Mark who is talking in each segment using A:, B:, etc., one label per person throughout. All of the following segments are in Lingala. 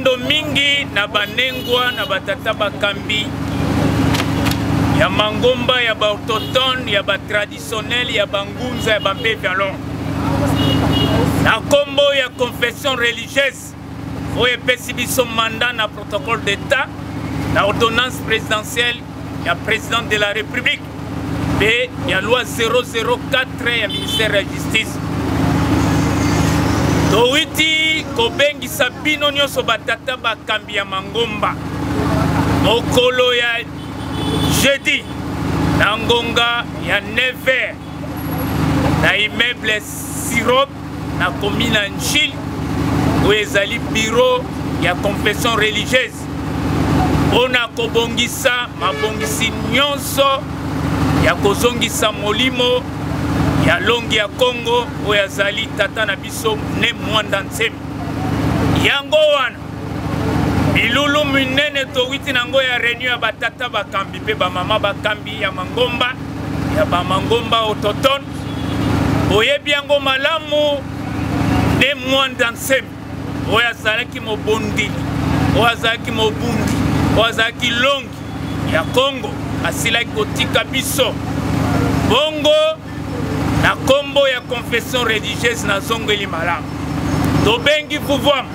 A: matondo mingi na banengwa na batata bakambi ya mangomba ya ba autochtone ya ba traditionnel ya bangunza ya bambe violon na kombo ya confession religieuse oyo epesi biso mandat na protocole d'état na ordonnance présidentielle ya président de la république pe ya loi 004 ya ministère ya justice towiti kobengisa bino nyonso batata bakambi ya mangomba mokolo ya jeudi na ngonga ya 9h na immeuble Sirop na commune ya Njili oyo ezali bureau ya confession religieuse mpona kobongisa mabongisi nyonso ya kozongisa molimo ya longi ya Congo oyo azali tata na biso ne Mwanda Ntsemi yango wana bilulu minene towiti nango ya réunion ya batata bakambi pe bamama bakambi ya mangomba ya bamangomba autochtone oyebi yango malamu ne Mwanda Ntsemi oyo azalaki mobondili oyo azalaki mobundi oyo azalaki longi ya Congo asilaki kotika biso bongo na kombo ya confession religieuse na zongeli malamu tobengi vuvuam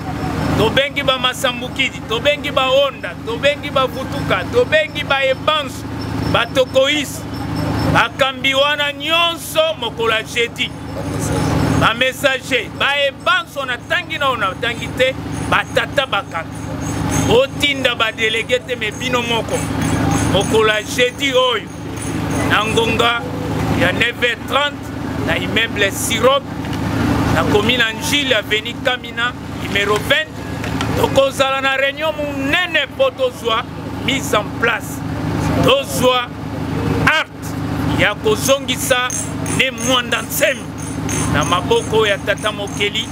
A: tobengi ba masambukidi tobengi ba onda tobengi ba vutuka tobengi ba ebansu batokoisi bakambi wana nyonso mokolo ya jeudi ba messager ba ebansu na tangi na ona tangi te batata bakambi otinda ba délégué te mebino moko mokolo ya jeudi oyo na ngonga ya 9h30 na immeuble Sirop na commune ya Njili avenue Kamina numéro 20 tokozala na réunion munene po tozwa mise en place tozwa art ya kozongisa ne Mwanda Ntsemi na maboko ya tata mokeli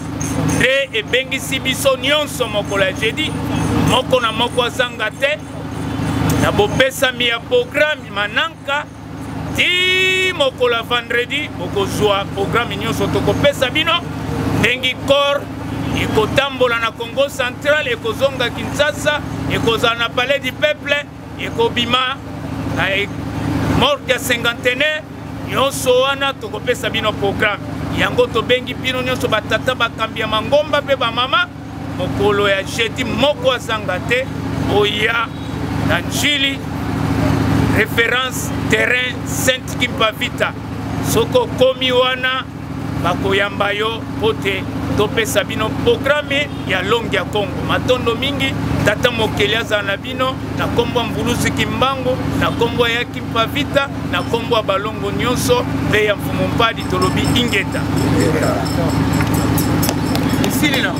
A: nde ebengisi biso nyonso mokolo ya jeudi moko na moko azanga te na bopesami ya programme mananka ti mokolo ya vendredi bokozwa programme nyonso tokopesa bino ndenge corps ekotambola na Congo central ekozonga Kinshasa ekozala na palais du peuple ekobima na morgue ya cinquantenaire nyonso wana tokopesa bino programme yango tobengi bino nyonso batata bakambi ya mangomba pe bamama mokolo ya jeudi moko azanga te oya na Njili référence terrain Sainte Kimpavita soko komi wana bakoyamba yo pote topesa bino programme ya longi ya Congo matondo mingi tata mokeli azala na bino na kombo Mbulusi Kimbangu na kombo ya Kimpavita na kombo ya balongo nyonso pe ya mfumu mpadi tolobi ingeta isilina